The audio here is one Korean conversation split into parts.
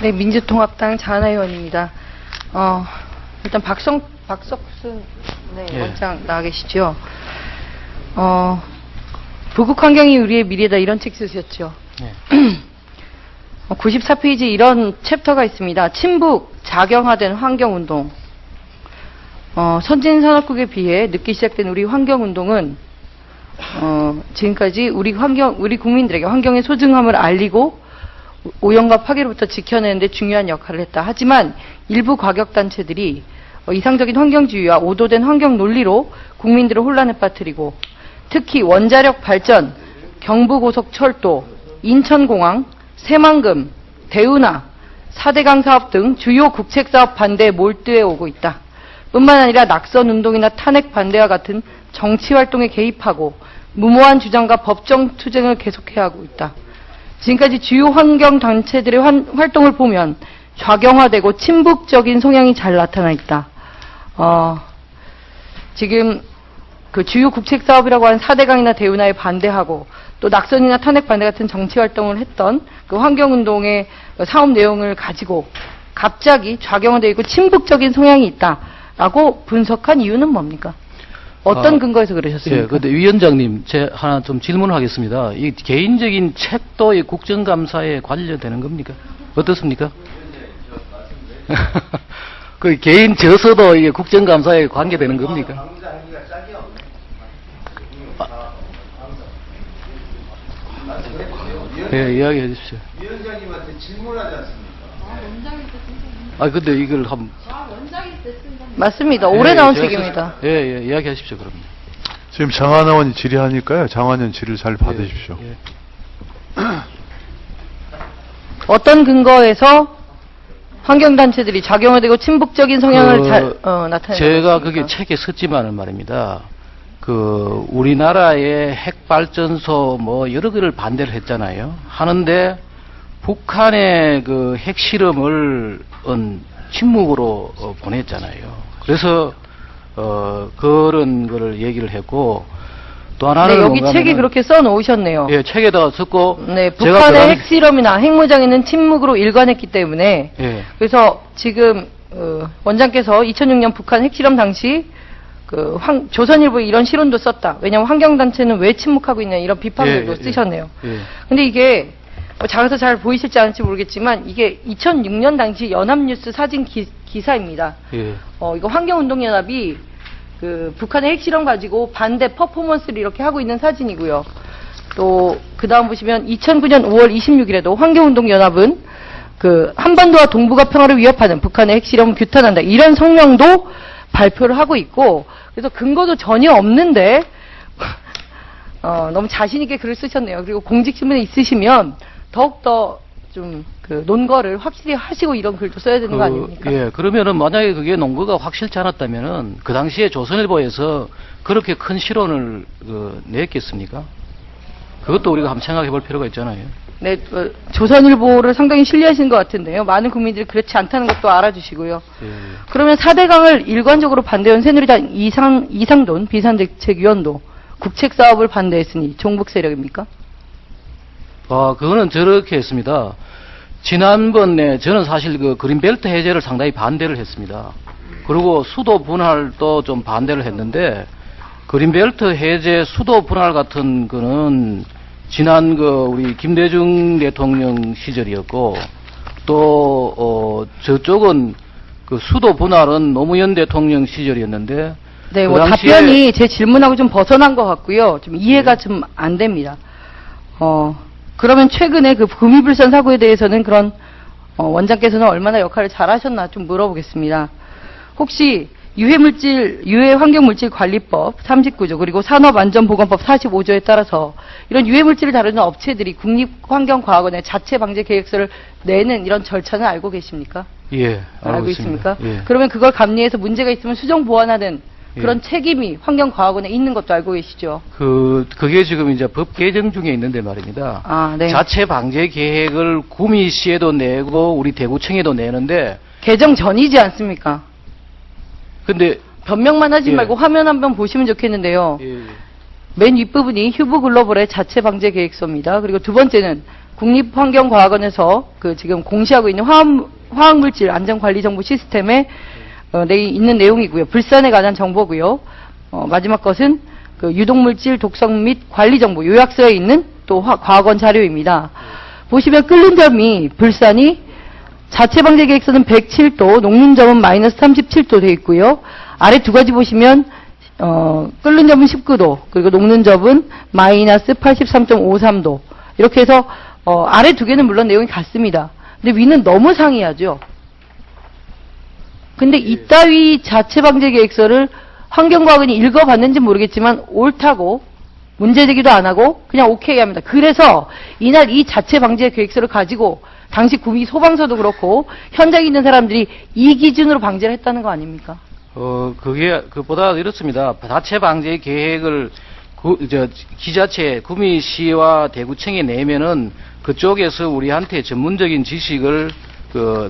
네, 민주통합당 자하나 의원입니다. 일단 박석순 네, 예. 원장 나와 계시죠. 부국 환경이 우리의 미래다 이런 책 쓰셨죠. 예. 94페이지 이런 챕터가 있습니다. 친북 자경화된 환경운동. 선진 산업국에 비해 늦게 시작된 우리 환경운동은 지금까지 우리 국민들에게 환경의 소중함을 알리고 오염과 파괴로부터 지켜내는데 중요한 역할을 했다. 하지만 일부 과격단체들이 이상적인 환경주의와 오도된 환경 논리로 국민들을 혼란에 빠뜨리고 특히 원자력 발전, 경부고속철도, 인천공항, 새만금, 대운하, 4대강 사업 등 주요 국책사업 반대에 몰두해 오고 있다. 뿐만 아니라 낙선운동이나 탄핵 반대와 같은 정치활동에 개입하고 무모한 주장과 법정 투쟁을 계속해야 하고 있다. 지금까지 주요 환경단체들의 활동을 보면 좌경화되고 친북적인 성향이 잘 나타나 있다. 지금 그 주요 국책사업이라고 하는 4대강이나 대운하에 반대하고 또 낙선이나 탄핵 반대 같은 정치활동을 했던 그 환경운동의 사업 내용을 가지고 갑자기 좌경화되어 있고 친북적인 성향이 있다라고 분석한 이유는 뭡니까? 어떤 근거에서 그러셨습니까? 예, 근데 위원장님, 제가 하나 좀 질문을 하겠습니다. 이 개인적인 책도 이 국정감사에 관련되는 겁니까? 어떻습니까? 그 개인 저서도 이게 국정감사에 관계되는 겁니까? 예, 이야기해 주십시오. 위원장님한테 질문하지 않습니까? 근데 이걸 맞습니다. 올해 나온 제가 책입니다. 예, 이야기하십시오, 그럼. 지금 장하나 의원이 질의하니까요. 장하나 질의를 잘 받으십시오. 예. 어떤 근거에서 환경단체들이 좌경화되고 친북적인 성향을 나타내고 제가 그게 책에 썼지만은 말입니다. 그 우리나라의 핵발전소 뭐 여러 개를 반대를 했잖아요. 하는데 북한의 그 핵실험을 침묵으로 보냈잖아요. 그래서 그런 거를 얘기를 했고 또 하나는 네, 여기 책에 그렇게 써 놓으셨네요. 예, 책에다가 썼고 네, 제가 북한의 핵실험이나 핵무장에는 침묵으로 일관했기 때문에 예. 그래서 지금 원장께서 2006년 북한 핵실험 당시 조선일보에 이런 실론도 썼다. 왜냐하면 환경단체는 왜 침묵하고 있냐 이런 비판글도 쓰셨네요. 근데 이게 작아서 잘 보이실지 않을지 모르겠지만 이게 2006년 당시 연합뉴스 사진 기사입니다. 예. 이거 환경운동연합이 그 북한의 핵실험 가지고 반대 퍼포먼스를 이렇게 하고 있는 사진이고요. 또 그 다음 보시면 2009년 5월 26일에도 환경운동연합은 그 한반도와 동북아 평화를 위협하는 북한의 핵실험을 규탄한다. 이런 성명도 발표를 하고 있고 그래서 근거도 전혀 없는데 너무 자신 있게 글을 쓰셨네요. 그리고 공직신문에 있으시면 더욱더 좀 그 논거를 확실히 하시고 이런 글도 써야 되는 거 아닙니까? 예, 그러면은 만약에 그게 논거가 확실치 않았다면은 그 당시에 조선일보에서 그렇게 큰 실언을 냈겠습니까? 그것도 우리가 한번 생각해 볼 필요가 있잖아요. 네, 조선일보를 상당히 신뢰하시는 것 같은데요. 많은 국민들이 그렇지 않다는 것도 알아주시고요. 예. 그러면 4대강을 일관적으로 반대한 새누리당 이상돈 비상대책위원도 국책사업을 반대했으니 종북 세력입니까? 그거는 저렇게 했습니다. 지난번에 저는 사실 그 그린벨트 해제를 상당히 반대를 했습니다. 그리고 수도 분할도 좀 반대를 했는데 그린벨트 해제 수도 분할 같은 거는 지난 우리 김대중 대통령 시절이었고 또 저쪽은 그 수도 분할은 노무현 대통령 시절이었는데 네, 그 당시에 답변이 제 질문하고 좀 벗어난 것 같고요. 좀 이해가 좀 안 됩니다. 그러면 최근에 그 금이불선 사고에 대해서는 그런 원장께서는 얼마나 역할을 잘하셨나 좀 물어보겠습니다. 혹시 유해환경물질관리법 39조 그리고 산업안전보건법 45조에 따라서 이런 유해물질을 다루는 업체들이 국립환경과학원에 자체 방제 계획서를 내는 이런 절차는 알고 계십니까? 예, 알고 있습니까? 예. 그러면 그걸 감리해서 문제가 있으면 수정 보완하는 그런 책임이 환경과학원에 있는 것도 알고 계시죠? 그게 지금 이제 법 개정 중에 있는데 말입니다. 아, 네. 자체 방제 계획을 구미시에도 내고 우리 대구청에도 내는데 개정 전이지 않습니까? 근데 변명만 하지 예. 말고 화면 한번 보시면 좋겠는데요. 예. 맨 윗부분이 휴브글로벌의 자체 방제 계획서입니다. 그리고 두 번째는 국립환경과학원에서 그 지금 공시하고 있는 화학물질 안전관리정보 시스템에 있는 내용이고요. 불산에 관한 정보고요. 마지막 것은 그 유독물질 독성 및 관리정보 요약서에 있는 또 과학원 자료입니다. 보시면 끓는 점이 불산이 자체 방제 계획서는 107도, 녹는 점은 마이너스 37도 되어 있고요. 아래 두 가지 보시면 끓는 점은 19도, 그리고 녹는 점은 마이너스 83.53도. 이렇게 해서 아래 두 개는 물론 내용이 같습니다. 근데 위는 너무 상이하죠. 근데 이따위 자체 방제 계획서를 환경과학원이 읽어봤는지 모르겠지만 옳다고 문제 제기도 안 하고 그냥 오케이 합니다. 그래서 이날 이 자체 방제 계획서를 가지고 당시 구미 소방서도 그렇고 현장에 있는 사람들이 이 기준으로 방제를 했다는 거 아닙니까? 그게 그보다 이렇습니다. 자체 방제 계획을 기자체 구미시와 대구청에 내면은 그쪽에서 우리한테 전문적인 지식을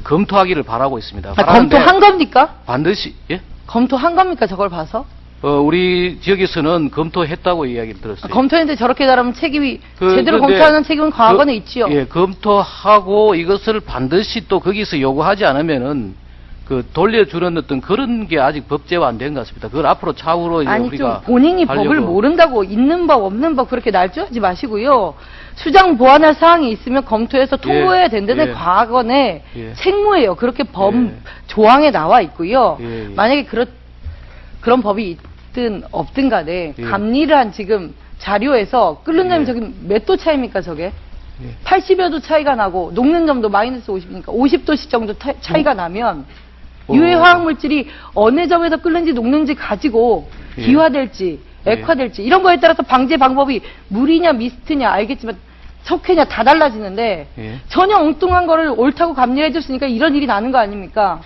검토하기를 바라고 있습니다. 검토한 겁니까? 반드시 예? 검토한 겁니까? 저걸 봐서? 우리 지역에서는 검토했다고 이야기를 들었어요. 검토했는데 저렇게 잘하면 책임이 제대로 검토하는 책임은 과학원에 있지요. 예, 검토하고 이것을 반드시 또 거기서 요구하지 않으면은 돌려주는 어떤 그런 게 아직 법제화 안 된 것 같습니다. 그걸 앞으로 차후로 아니 우리가 좀 본인이 법을 모른다고 있는 법 없는 법 그렇게 날조하지 마시고요. 수정 보완할 사항이 있으면 검토해서 통보해야 된다는 예. 과학원의 예. 책무예요. 그렇게 법 예. 조항에 나와 있고요. 예. 만약에 그런 법이 있든 없든 간에 예. 감리를 한 지금 자료에서 끓는 점이 예. 저기 몇 도 차이입니까 저게? 예. 80여 도 차이가 나고 녹는 점도 마이너스 50이니까 50도씩 정도 차이가 나면 유해 화학물질이 어느 점에서 끓는지 녹는지 가지고 예. 기화될지 예. 액화될지 이런 거에 따라서 방제 방법이 물이냐 미스트냐 알겠지만 석회냐 다 달라지는데 예. 전혀 엉뚱한 거를 옳다고 감리해 줬으니까 이런 일이 나는 거 아닙니까?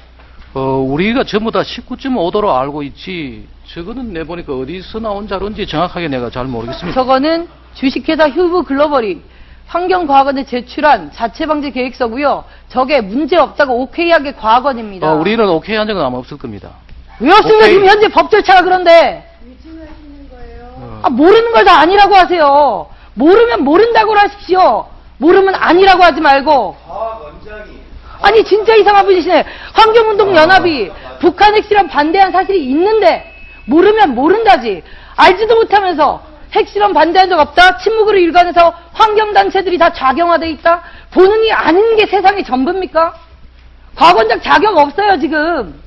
우리가 전부 다 19.5도로 알고 있지. 저거는 내보니까 어디서 나온 자료인지 정확하게 내가 잘 모르겠습니다. 저거는 주식회사 휴브글로벌이 환경과학원에 제출한 자체 방제 계획서고요. 저게 문제 없다고 오케이하게 과학원입니다. 우리는 오케이 한 적은 아마 없을 겁니다. 왜 없습니까? 오케이. 지금 현재 법 절차가 그런데. 모르는 걸 다 아니라고 하세요. 모르면 모른다고 하십시오. 모르면 아니라고 하지 말고. 아니 진짜 이상한 분이시네. 환경운동연합이 북한 핵실험 반대한 사실이 있는데 모르면 모른다지. 알지도 못하면서 핵실험 반대한 적 없다. 침묵으로 일관해서 환경단체들이 다 좌경화돼 있다. 보는이 아닌 게 세상의 전부입니까? 과학원장 자격 없어요 지금.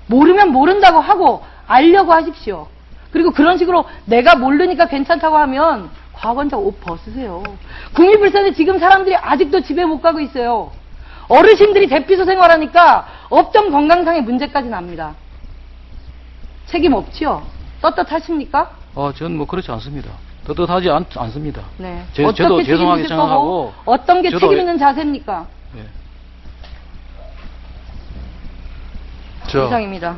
모르면 모른다고 하고 알려고 하십시오. 그리고 그런 식으로 내가 모르니까 괜찮다고 하면 과학원장 옷 벗으세요. 국립불산에 지금 사람들이 아직도 집에 못 가고 있어요. 어르신들이 대피소 생활하니까 업종 건강상의 문제까지 납니다. 책임 없지요? 떳떳하십니까? 저는 뭐 그렇지 않습니다. 떳떳하지 않습니다. 네. 저도 어떻게 죄송하게 책임질 생각하고 거고 어떤 게 저도- 책임 있는 자세입니까? 예. 자, 이상입니다.